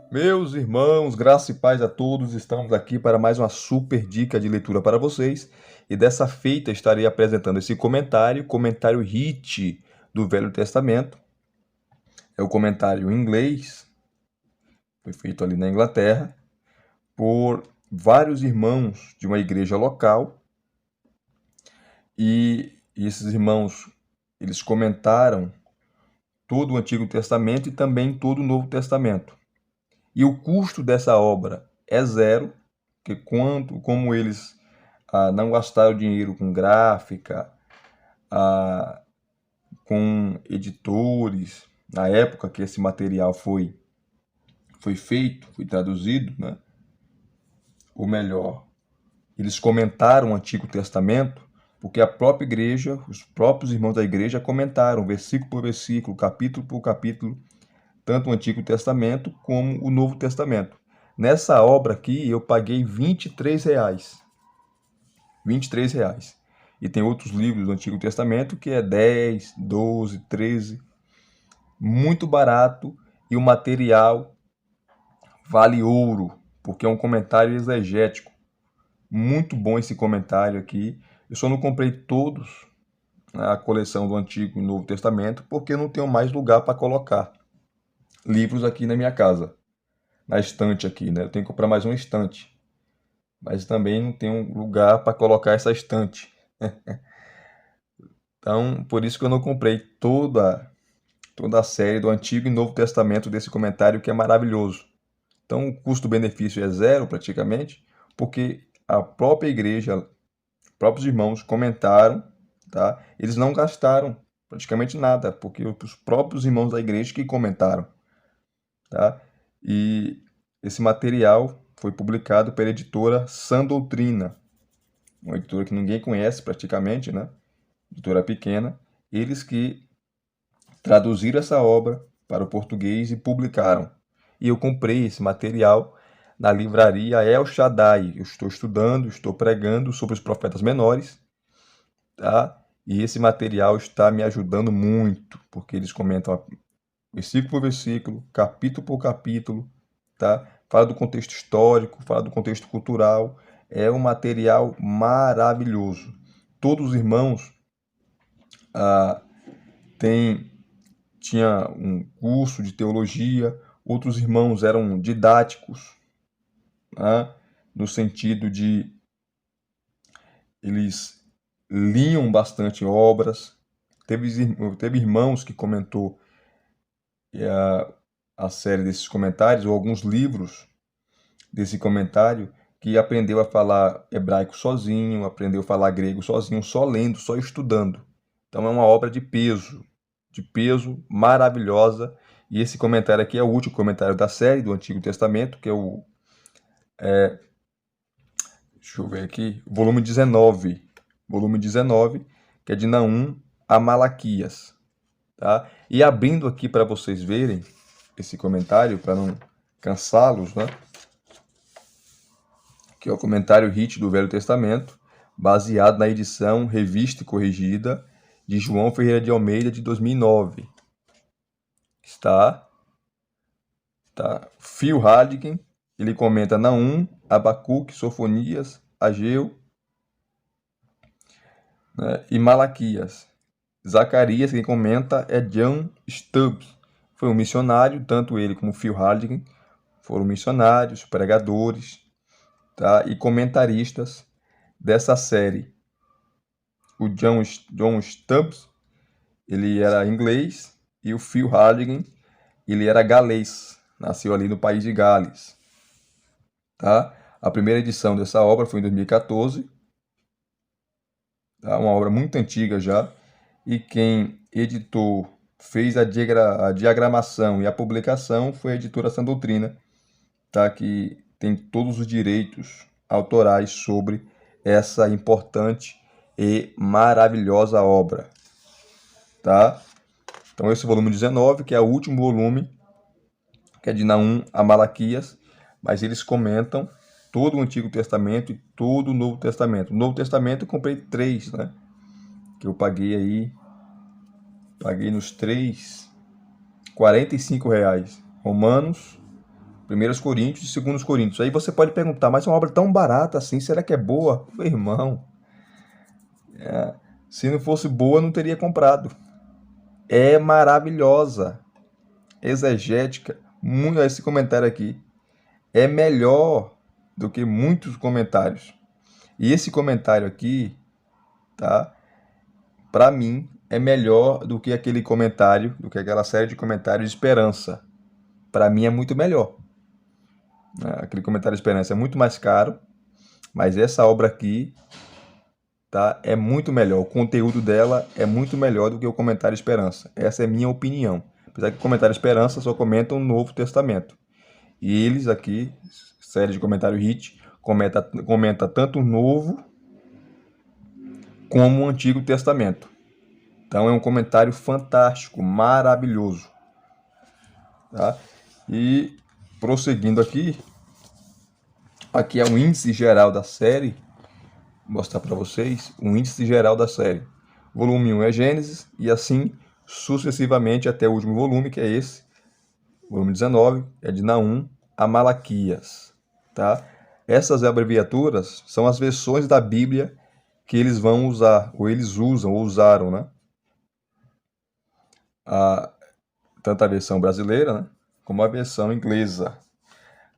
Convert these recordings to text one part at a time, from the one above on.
Meus irmãos, graça e paz a todos, estamos aqui para mais uma super dica de leitura para vocês. E dessa feita estarei apresentando esse comentário hit do Velho Testamento. É o comentário em inglês, foi feito ali na Inglaterra, por vários irmãos de uma igreja local. E esses irmãos, eles comentaram todo o Antigo Testamento e também todo o Novo Testamento. E o custo dessa obra é zero, porque como eles não gastaram dinheiro com gráfica, ah, com editores, na época que esse material foi feito, foi traduzido, né? Ou melhor, eles comentaram o Antigo Testamento, porque a própria igreja, os próprios irmãos da igreja comentaram, versículo por versículo, capítulo por capítulo, tanto o Antigo Testamento como o Novo Testamento. Nessa obra aqui eu paguei R$ 23. R$ 23. E tem outros livros do Antigo Testamento que é 10, 12, 13. Muito barato e o material vale ouro, porque é um comentário exegético. Muito bom esse comentário aqui. Eu só não comprei todos a coleção do Antigo e Novo Testamento porque não tenho mais lugar para colocar livros aqui na minha casa, na estante aqui, né? Eu tenho que comprar mais uma estante, mas também não tenho lugar para colocar essa estante. Então, por isso que eu não comprei toda a série do Antigo e Novo Testamento desse comentário que é maravilhoso. Então, o custo-benefício é zero praticamente, porque a própria igreja, próprios irmãos comentaram, tá? Eles não gastaram praticamente nada, porque os próprios irmãos da igreja que comentaram, tá? E esse material foi publicado pela editora Sã Doutrina, uma editora que ninguém conhece praticamente, né? Editora pequena. Eles que traduziram essa obra para o português e publicaram. E eu comprei esse material na livraria El Shaddai. Eu estou estudando, estou pregando sobre os profetas menores, tá? E esse material está me ajudando muito, porque eles comentam versículo por versículo, capítulo por capítulo, tá? Fala do contexto histórico, fala do contexto cultural. É um material maravilhoso. Todos os irmãos ah, têm tinha um curso de teologia, outros irmãos eram didáticos, né? No sentido de eles liam bastante obras. Teve irmãos que comentou a série desses comentários, ou alguns livros desse comentário, que aprendeu a falar hebraico sozinho, aprendeu a falar grego sozinho, só lendo, só estudando. Então é uma obra de peso, maravilhosa. E esse comentário aqui é o último comentário da série do Antigo Testamento, que é deixa eu ver aqui, volume 19, que é de Naum a Malaquias, tá? E abrindo aqui para vocês verem esse comentário, para não cansá-los, né? Que é o comentário hit do Velho Testamento, baseado na edição revista e corrigida de João Ferreira de Almeida de 2009. Está Phil Harding, ele comenta Naum, Abacuque, Sofonias, Ageu, né, e Malaquias. Zacarias, quem comenta é John Stubbs. Foi um missionário, tanto ele como Phil Harding foram missionários, pregadores, tá, e comentaristas dessa série. O John Stubbs, ele era inglês, e o Phil Harding, ele era galês, nasceu ali no país de Gales. Tá? A primeira edição dessa obra foi em 2014, tá? Uma obra muito antiga já, e quem editou, fez a diagramação e a publicação foi a editora Sã Doutrina, tá? Que tem todos os direitos autorais sobre essa importante e maravilhosa obra. Tá? Então esse volume 19, que é o último volume, que é de Naum a Malaquias, mas eles comentam todo o Antigo Testamento e todo o Novo Testamento. O Novo Testamento eu comprei 3, né? que eu paguei aí, paguei nos três, R$ 45. Romanos, 1 Coríntios e 2 Coríntios. Aí você pode perguntar, mas é uma obra tão barata assim, será que é boa? Meu irmão, se não fosse boa, não teria comprado. É maravilhosa, exegética. Muito, esse comentário aqui é melhor do que muitos comentários. E esse comentário aqui, tá? Para mim, é melhor do que aquele comentário, do que aquela série de comentários de Esperança. Para mim é muito melhor. Aquele comentário de Esperança é muito mais caro, mas essa obra aqui, tá? É muito melhor. O conteúdo dela é muito melhor do que o comentário Esperança. Essa é minha opinião. Apesar que o comentário Esperança só comenta o Novo Testamento. E eles aqui, série de comentário HIT, comenta tanto o Novo como o Antigo Testamento. Então é um comentário fantástico, maravilhoso. Tá? E prosseguindo aqui, aqui é o índice geral da série. Vou mostrar para vocês o índice geral da série. Volume 1 é Gênesis e assim sucessivamente até o último volume, que é esse. Volume 19 é de Naum a Malaquias. Tá? Essas abreviaturas são as versões da Bíblia que eles vão usar, ou eles usam, ou usaram, né? Tanto a versão brasileira, né, como a versão inglesa.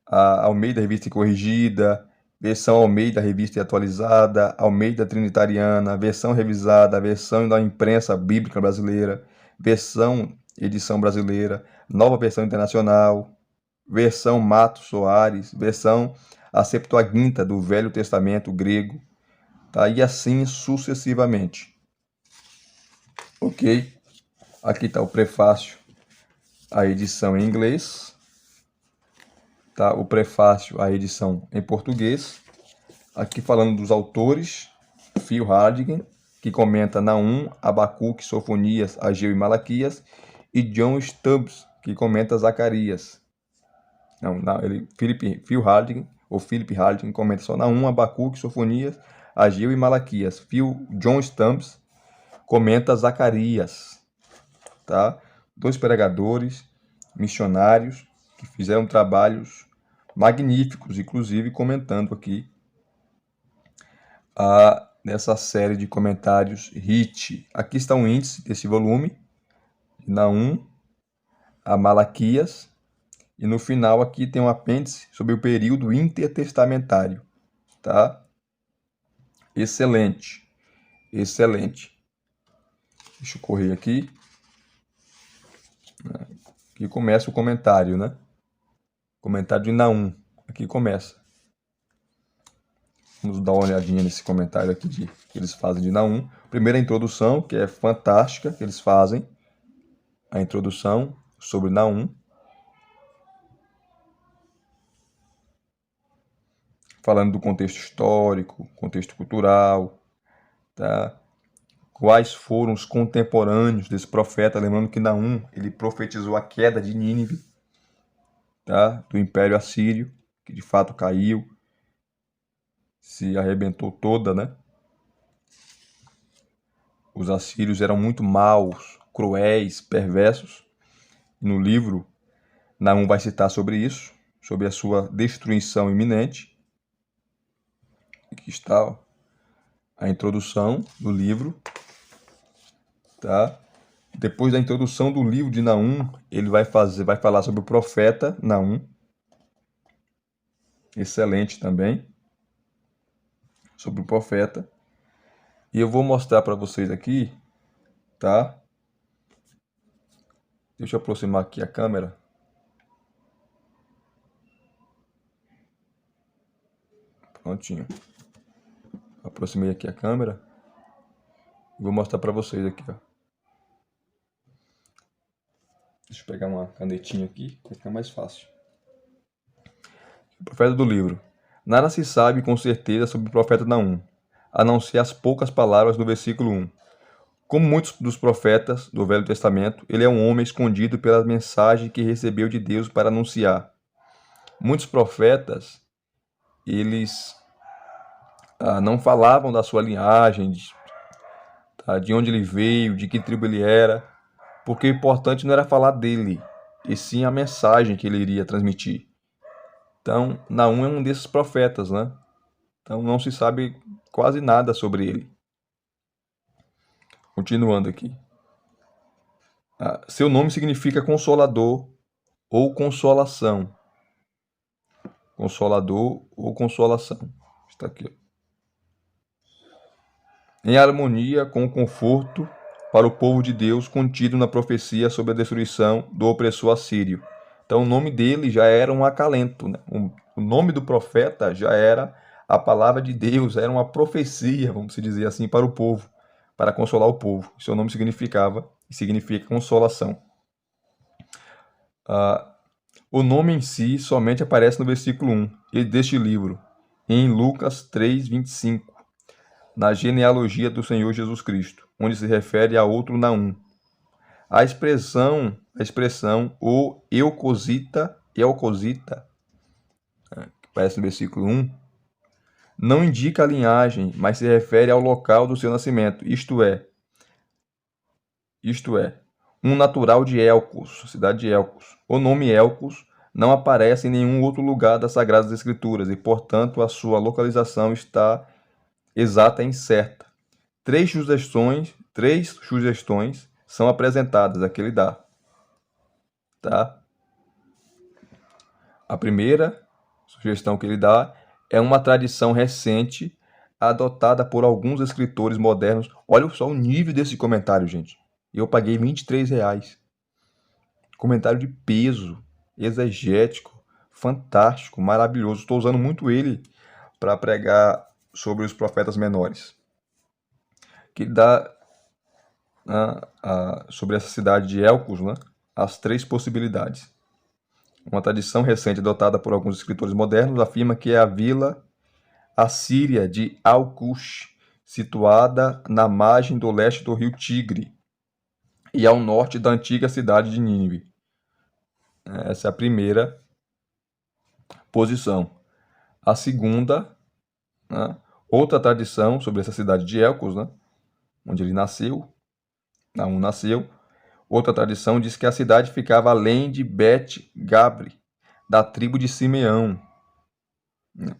A Almeida Revista e Corrigida, versão Almeida Revista e Atualizada, Almeida Trinitariana, versão revisada, versão da imprensa bíblica brasileira, versão edição brasileira, nova versão internacional, versão Matos Soares, versão a Septuaginta do Velho Testamento grego, tá? E assim sucessivamente. Ok? Aqui está o prefácio, a edição em inglês, tá? O prefácio, a edição em português. Aqui falando dos autores, Phil Harding, que comenta Naum, Abacuque, Sofonias, Ageu e Malaquias, e John Stubbs, que comenta Zacarias. Phil Harding, ou Philip Harding, comenta só Naum, Abacuque, Sofonias, Ageu e Malaquias. John Stubbs comenta Zacarias, tá? Dois pregadores, missionários, que fizeram trabalhos magníficos, inclusive comentando aqui nessa série de comentários HIT. Aqui está um índice desse volume, de Naum a Malaquias, e no final aqui tem um apêndice sobre o período intertestamentário, tá? Excelente, excelente. Deixa eu correr aqui. Aqui começa o comentário, né? Comentário de Naum. Aqui começa. Vamos dar uma olhadinha nesse comentário aqui que eles fazem de Naum. Primeira introdução, que é fantástica, que eles fazem. A introdução sobre Naum. Falando do contexto histórico, contexto cultural, tá? Quais foram os contemporâneos desse profeta, lembrando que Naum, ele profetizou a queda de Nínive, tá? Do Império Assírio, que de fato caiu, se arrebentou toda, né? Os assírios eram muito maus, cruéis, perversos. No livro, Naum vai citar sobre isso, sobre a sua destruição iminente. Aqui está a introdução do livro, tá? Depois da introdução do livro de Naum, ele vai falar sobre o profeta Naum. Excelente também. Sobre o profeta. E eu vou mostrar para vocês aqui, tá? Deixa eu aproximar aqui a câmera. Prontinho. Aproximei aqui a câmera. Vou mostrar para vocês aqui, ó. Deixa eu pegar uma canetinha aqui, para ficar mais fácil. O profeta do livro. Nada se sabe com certeza sobre o profeta Naum, a não ser as poucas palavras do versículo 1. Como muitos dos profetas do Velho Testamento, ele é um homem escondido pela mensagem que recebeu de Deus para anunciar. Muitos profetas, eles não falavam da sua linhagem, tá? De onde ele veio, de que tribo ele era, porque o importante não era falar dele, e sim a mensagem que ele iria transmitir. Então, Naum é um desses profetas, né? Então não se sabe quase nada sobre ele. Continuando aqui. Seu nome significa consolador ou consolação. Consolador ou consolação. Está aqui. Em harmonia com o conforto para o povo de Deus contido na profecia sobre a destruição do opressor assírio. Então o nome dele já era um acalento, né? O nome do profeta já era a palavra de Deus, era uma profecia, vamos dizer assim, para o povo, para consolar o povo. Seu nome significava e significa consolação. O nome em si somente aparece no versículo 1 deste livro, em Lucas 3:25, na genealogia do Senhor Jesus Cristo, onde se refere a outro Naum. A expressão o Eucosita, que aparece no versículo 1, não indica a linhagem, mas se refere ao local do seu nascimento, isto é, um natural de Elcos, cidade de Elcos. O nome Elcos não aparece em nenhum outro lugar das Sagradas Escrituras e, portanto, a sua localização está exata e incerta. Três sugestões são apresentadas, aqui ele dá. Tá? A primeira sugestão que ele dá é uma tradição recente adotada por alguns escritores modernos. Olha só o nível desse comentário, gente. Eu paguei R$ 23. Comentário de peso, exegético, fantástico, maravilhoso. Estou usando muito ele para pregar sobre os profetas menores. Que ele dá sobre essa cidade de Elcos, né, as três possibilidades. Uma tradição recente adotada por alguns escritores modernos afirma que é a vila assíria de Al-Qush, situada na margem do leste do rio Tigre e ao norte da antiga cidade de Nínive. Essa é a primeira posição. A segunda, né, outra tradição sobre essa cidade de Elcos, né, onde ele nasceu, Naum nasceu. Outra tradição diz que a cidade ficava além de Bet-Gabri, da tribo de Simeão,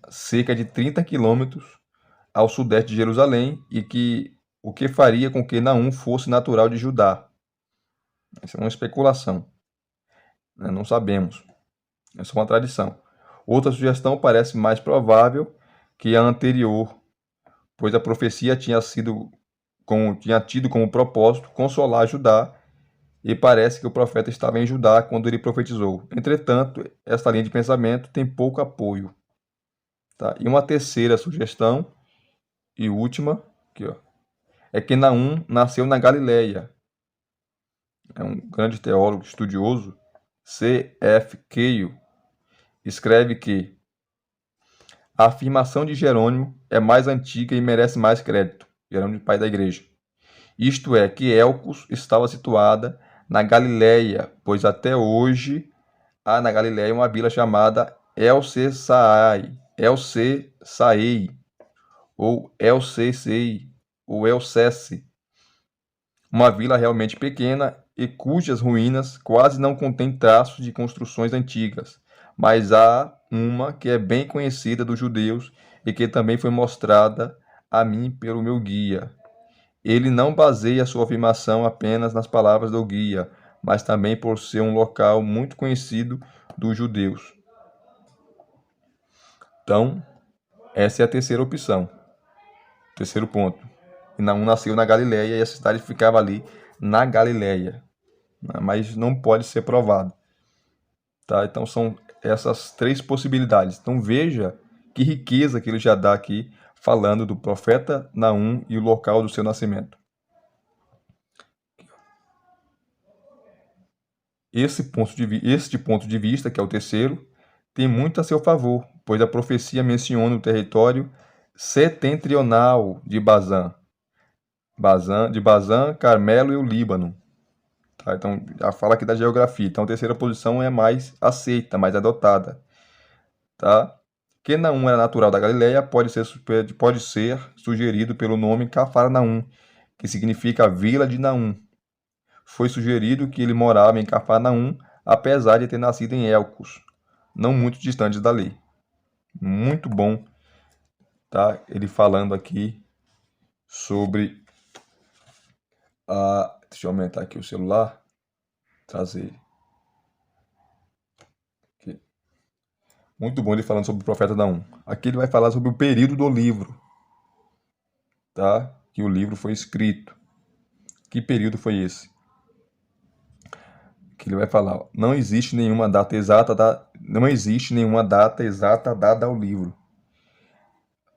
cerca de 30 quilômetros ao sudeste de Jerusalém, e que o que faria com que Naum fosse natural de Judá. Essa é uma especulação, né? Não sabemos. Essa é uma tradição. Outra sugestão parece mais provável que a anterior, pois a profecia tinha tido como propósito consolar Judá, e parece que o profeta estava em Judá quando ele profetizou. Entretanto, esta linha de pensamento tem pouco apoio. Tá? E uma terceira sugestão, e última, aqui, ó, é que Naum nasceu na Galileia. É um grande teólogo estudioso, C.F. Keil, escreve que a afirmação de Jerônimo é mais antiga e merece mais crédito. Jerônimo, pai da igreja. Isto é, que Elcos estava situada na Galileia, pois até hoje há na Galileia uma vila chamada El-Sesai, ou El-Sesei, ou El-Sese, uma vila realmente pequena e cujas ruínas quase não contêm traços de construções antigas, mas há uma que é bem conhecida dos judeus e que também foi mostrada a mim pelo meu guia. Ele não baseia sua afirmação apenas nas palavras do guia, mas também por ser um local muito conhecido dos judeus. Então, essa é a terceira opção. Terceiro ponto. E Naum nasceu na Galileia e a cidade ficava ali na Galileia, mas não pode ser provado. Tá? Então são essas três possibilidades. Então veja que riqueza que ele já dá aqui, falando do profeta Naum e o local do seu nascimento. Este ponto de vista, que é o terceiro, tem muito a seu favor, pois a profecia menciona o território setentrional de Bazã, Carmelo e o Líbano. Tá? Então, já fala aqui da geografia. Então, a terceira posição é mais aceita, mais adotada. Tá? Que Naum era natural da Galileia pode ser sugerido pelo nome Cafarnaum, que significa Vila de Naum. Foi sugerido que ele morava em Cafarnaum, apesar de ter nascido em Elcos, não muito distantes dali. Muito bom, tá? Ele falando aqui sobre a... Deixa eu aumentar aqui o celular, trazer aqui. Muito bom ele falando sobre o profeta Naum. Aqui ele vai falar sobre o período do livro, tá? Que o livro foi escrito. Que período foi esse? Que ele vai falar, ó, não existe nenhuma data exata, não existe nenhuma data exata dada ao livro.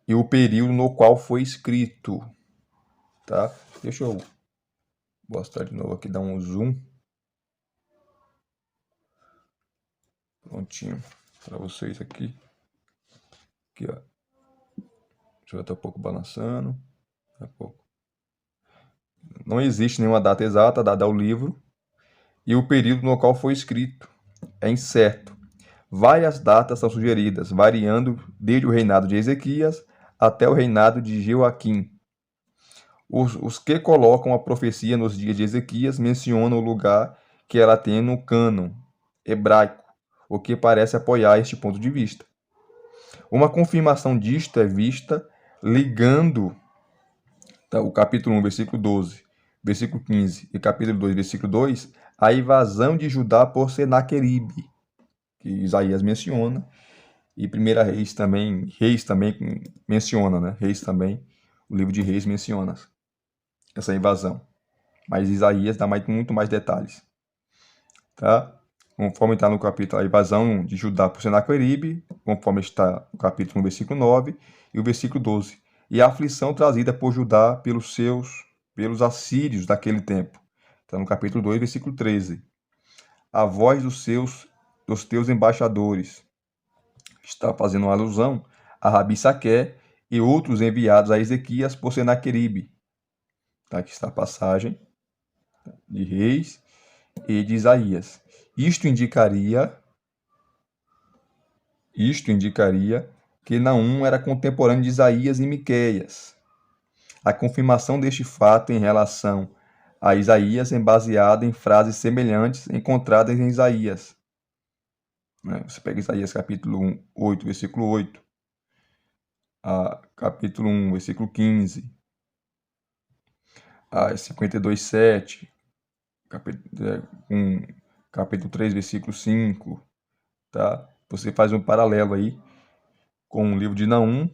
E o período no qual foi escrito, tá? Deixa eu mostrar de novo aqui, dar um zoom. Prontinho para vocês aqui. Aqui, ó. Deixa eu ver, tá um pouco balançando. Tá um pouco. Não existe nenhuma data exata dada ao livro. E o período no qual foi escrito é incerto. Várias datas são sugeridas, variando desde o reinado de Ezequias até o reinado de Joaquim. Os que colocam a profecia nos dias de Ezequias mencionam o lugar que ela tem no cânon hebraico, o que parece apoiar este ponto de vista. Uma confirmação disto é vista ligando o capítulo 1, versículo 12, versículo 15 e capítulo 2, versículo 2, a invasão de Judá por Senaqueribe, que Isaías menciona, e Reis também menciona, né? Reis também, o livro de Reis menciona essa invasão. Mas Isaías dá muito mais detalhes, tá? Conforme está no capítulo, a invasão de Judá por Senaqueribe, conforme está no capítulo 1, versículo 9 e o versículo 12. E a aflição trazida por Judá pelos assírios daquele tempo. Está no capítulo 2, versículo 13. A voz dos teus embaixadores. Está fazendo uma alusão a Rabissaqué e outros enviados a Ezequias por Senaqueribe. Tá? Aqui está a passagem de Reis e de Isaías. Isto indicaria que Naum era contemporâneo de Isaías e Miqueias. A confirmação deste fato em relação a Isaías é baseada em frases semelhantes encontradas em Isaías. Você pega Isaías capítulo 8, versículo 8, capítulo 1, versículo 15, 52, 7, capítulo 3, versículo 5, tá? Você faz um paralelo aí com o livro de Naum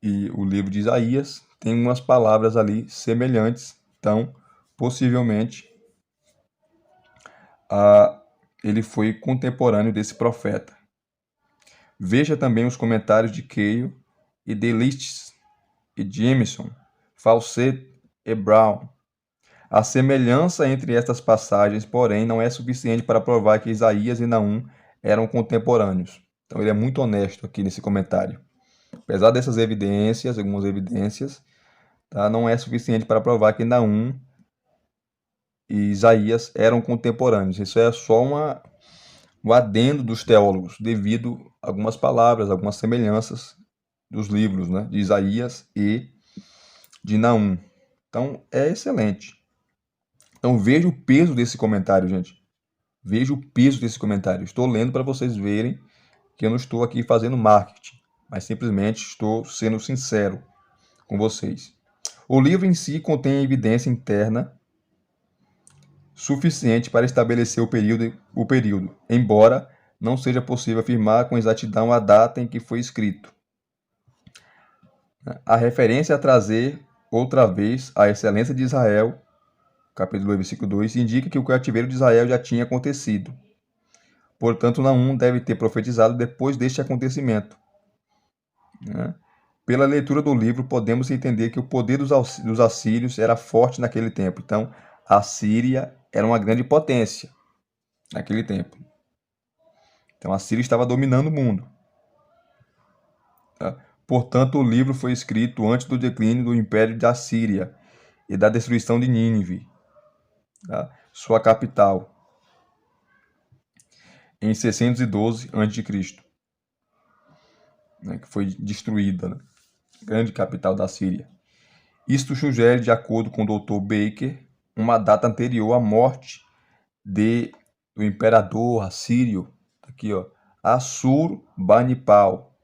e o livro de Isaías, tem umas palavras ali semelhantes, então possivelmente ele foi contemporâneo desse profeta. Veja também os comentários de Keio e de Liszt e Jameson, Fawcett e Brown. A semelhança entre estas passagens, porém, não é suficiente para provar que Isaías e Naum eram contemporâneos. Então ele é muito honesto aqui nesse comentário. Apesar dessas evidências, algumas evidências, tá, não é suficiente para provar que Naum e Isaías eram contemporâneos. Isso é só um adendo dos teólogos, devido a algumas palavras, algumas semelhanças dos livros, né, de Isaías e de Naum. Então é excelente. Então veja o peso desse comentário, gente. Veja o peso desse comentário. Estou lendo para vocês verem que eu não estou aqui fazendo marketing, mas simplesmente estou sendo sincero com vocês. O livro em si contém evidência interna suficiente para estabelecer o período, embora não seja possível afirmar com exatidão a data em que foi escrito. A referência a trazer outra vez a excelência de Israel, capítulo 2, versículo 2, indica que o cativeiro de Israel já tinha acontecido. Portanto, Naum deve ter profetizado depois deste acontecimento. Pela leitura do livro, podemos entender que o poder dos assírios era forte naquele tempo. Então, a Síria era uma grande potência naquele tempo. Então, a Síria estava dominando o mundo. Tá? Portanto, o livro foi escrito antes do declínio do Império da Síria e da destruição de Nínive, tá? Sua capital, em 612 a.C., né, que foi destruída, né? Grande capital da Síria. Isto sugere, de acordo com o Dr. Baker, uma data anterior à morte do imperador assírio, aqui ó, Assurbanipal,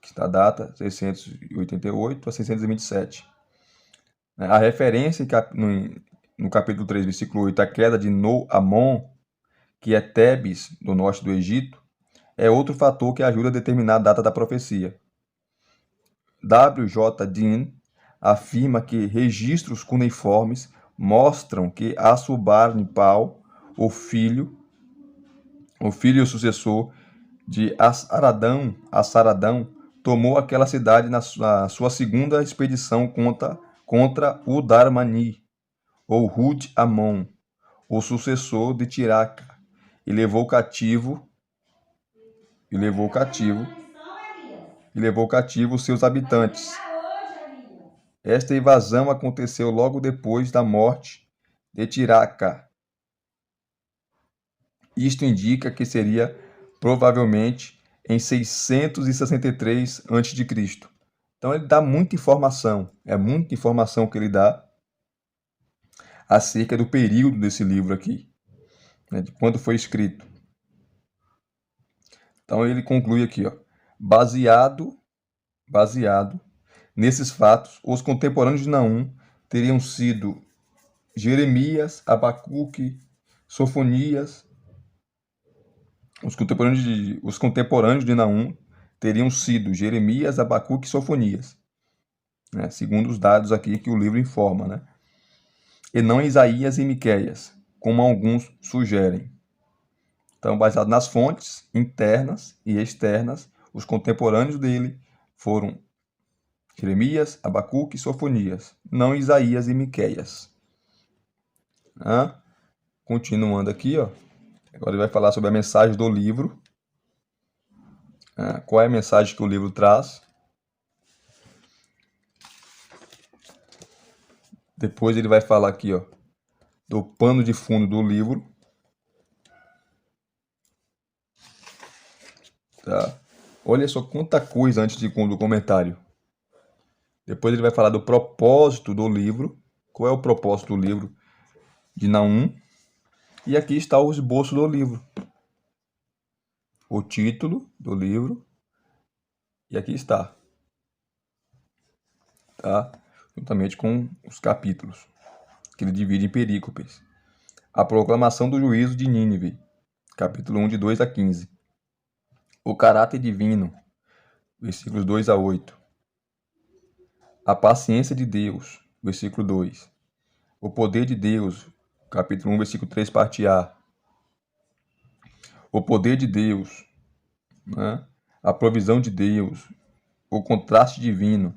que está a data 688 a 627. A referência no capítulo 3, versículo 8, a queda de No-Amon, que é Tebes, do norte do Egito, é outro fator que ajuda a determinar a data da profecia. W. J. Dean afirma que registros cuneiformes mostram que Assurbanipal, o filho e o sucessor de Assaradão, tomou aquela cidade na sua segunda expedição contra Udarmani, ou Hud-Amon, o sucessor de Tiraca, e levou cativo seus habitantes. Esta invasão aconteceu logo depois da morte de Tiraca. Isto indica que seria provavelmente em 663 a.C. Então ele dá muita informação, é muita informação que ele dá acerca do período desse livro aqui, né, de quando foi escrito. Então ele conclui aqui, ó, baseado nesses fatos, os contemporâneos de Naum teriam sido Jeremias, Abacuque, Sofonias. Os contemporâneos de Naum teriam sido Jeremias, Abacuque e Sofonias, né, segundo os dados aqui que o livro informa, né? E não Isaías e Miqueias, como alguns sugerem. Então, baseado nas fontes internas e externas, os contemporâneos dele foram Jeremias, Abacuque e Sofonias, não Isaías e Miqueias. Continuando aqui, ó. Agora ele vai falar sobre a mensagem do livro. Qual é a mensagem que o livro traz? Depois ele vai falar aqui, ó, do pano de fundo do livro. Tá? Olha só quanta coisa antes do comentário. Depois ele vai falar do propósito do livro. Qual é o propósito do livro de Naum? E aqui está o esboço do livro. O título do livro. E aqui está. Tá? Juntamente com os capítulos, que ele divide em perícopes. A proclamação do juízo de Nínive, capítulo 1, de 2 a 15. O caráter divino, versículos 2 a 8. A paciência de Deus, versículo 2. O poder de Deus, capítulo 1, versículo 3, parte A. O poder de Deus, né? A provisão de Deus, o contraste divino,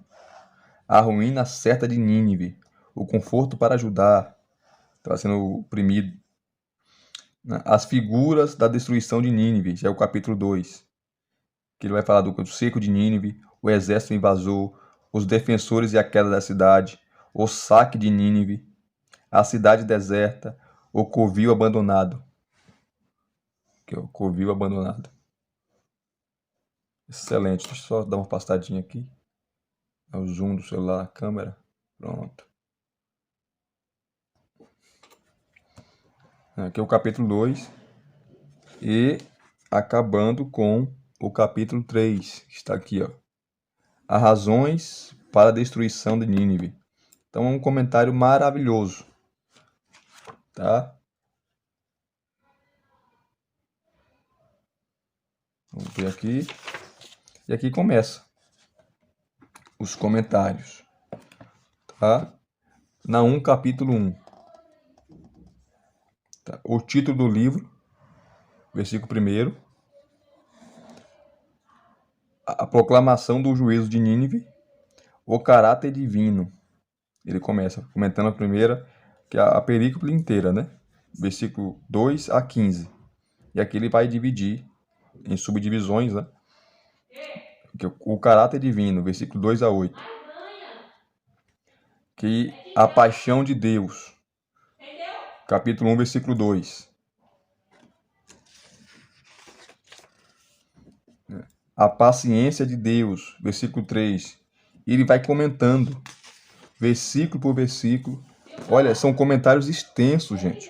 a ruína certa de Nínive, o conforto para Judá, está sendo oprimido. As figuras da destruição de Nínive, já é o capítulo 2, que ele vai falar do seco de Nínive, o exército invasor, os defensores e a queda da cidade, o saque de Nínive, a cidade deserta, o covil abandonado. Que é o covil abandonado. Excelente, deixa eu só dar uma afastadinha aqui. É o zoom do celular, a câmera. Pronto. Aqui é o capítulo 2. E acabando com o capítulo 3, que está aqui, ó. As razões para a destruição de Nínive. Então é um comentário maravilhoso. Tá? Vamos ver aqui. E aqui começa os comentários. Tá? Naum capítulo 1. Tá? O título do livro, versículo 1. A proclamação do juízo de Nínive. O caráter divino. Ele começa comentando a primeira, que é a perícope inteira, né? Versículo 2 a 15. E aqui ele vai dividir em subdivisões, né? O caráter divino, versículo 2 a 8. Que a paixão de Deus, capítulo 1, versículo 2. A paciência de Deus, versículo 3. E ele vai comentando versículo por versículo. Olha, são comentários extensos, gente.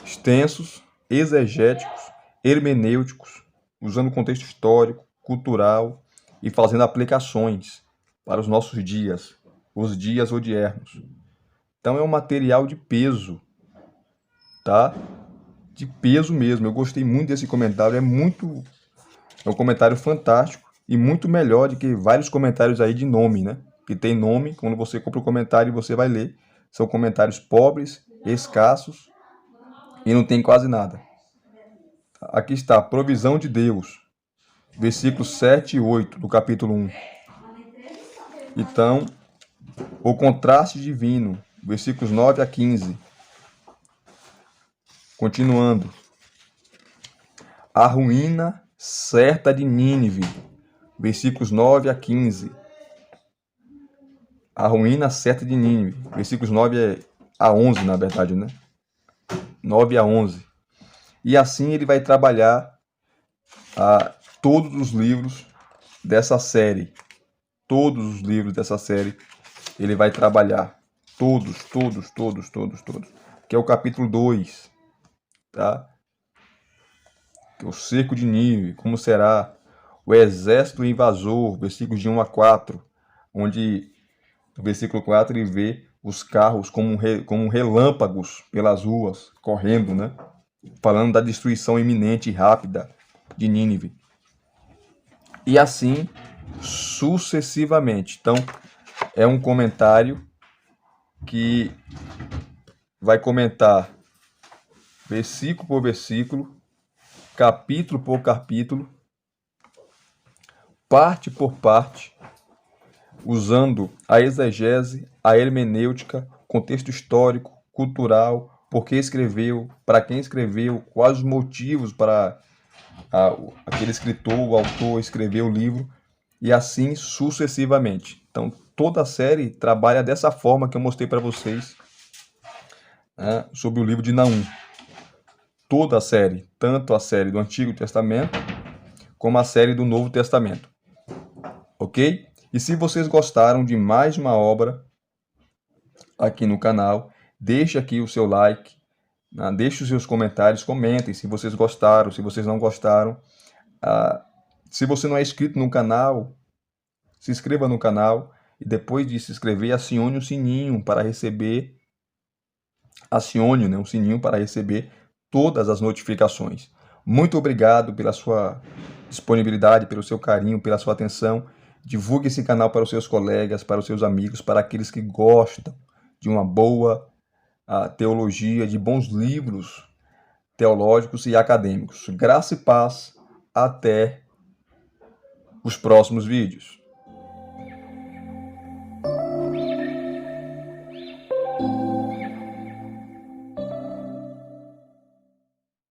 Extensos, exegéticos, hermenêuticos, usando contexto histórico, cultural e fazendo aplicações para os nossos dias, os dias odiernos. Então é um material de peso, tá? De peso mesmo. Eu gostei muito desse comentário, é um comentário fantástico e muito melhor do que vários comentários aí de nome, né? Que tem nome, quando você compra o comentário e você vai ler, são comentários pobres, escassos e não tem quase nada. Aqui está, provisão de Deus, versículos 7 e 8 do capítulo 1. Então, o contraste divino, versículos 9 a 15. Continuando. A ruína certa de Nínive, versículos 9 a 15. A ruína certa de Nínive, versículos 9 a 11, na verdade, né? 9 a 11. E assim ele vai trabalhar todos os livros dessa série. Todos os livros dessa série ele vai trabalhar. Todos. Que é o capítulo 2, tá? Que é o cerco de Nínive, como será o exército invasor, versículos de 1 a 4, onde no versículo 4 ele vê os carros como relâmpagos pelas ruas, correndo, né? Falando da destruição iminente e rápida de Nínive. E assim sucessivamente. Então, é um comentário que vai comentar versículo por versículo, capítulo por capítulo, parte por parte, usando a exegese, a hermenêutica, contexto histórico, cultural, por que escreveu, para quem escreveu, quais os motivos para aquele escritor, o autor, escrever o livro, e assim sucessivamente. Então, toda a série trabalha dessa forma que eu mostrei para vocês, né, sobre o livro de Naum. Toda a série, tanto a série do Antigo Testamento, como a série do Novo Testamento. Ok? E se vocês gostaram de mais uma obra aqui no canal, deixe aqui o seu like, né? Deixe os seus comentários, comentem se vocês gostaram, se vocês não gostaram. Se você não é inscrito no canal, se inscreva no canal e depois de se inscrever, acione o sininho para receber, o sininho para receber todas as notificações. Muito obrigado pela sua disponibilidade, pelo seu carinho, pela sua atenção. Divulgue esse canal para os seus colegas, para os seus amigos, para aqueles que gostam de uma boa teologia, de bons livros teológicos e acadêmicos. Graça e paz. Até os próximos vídeos.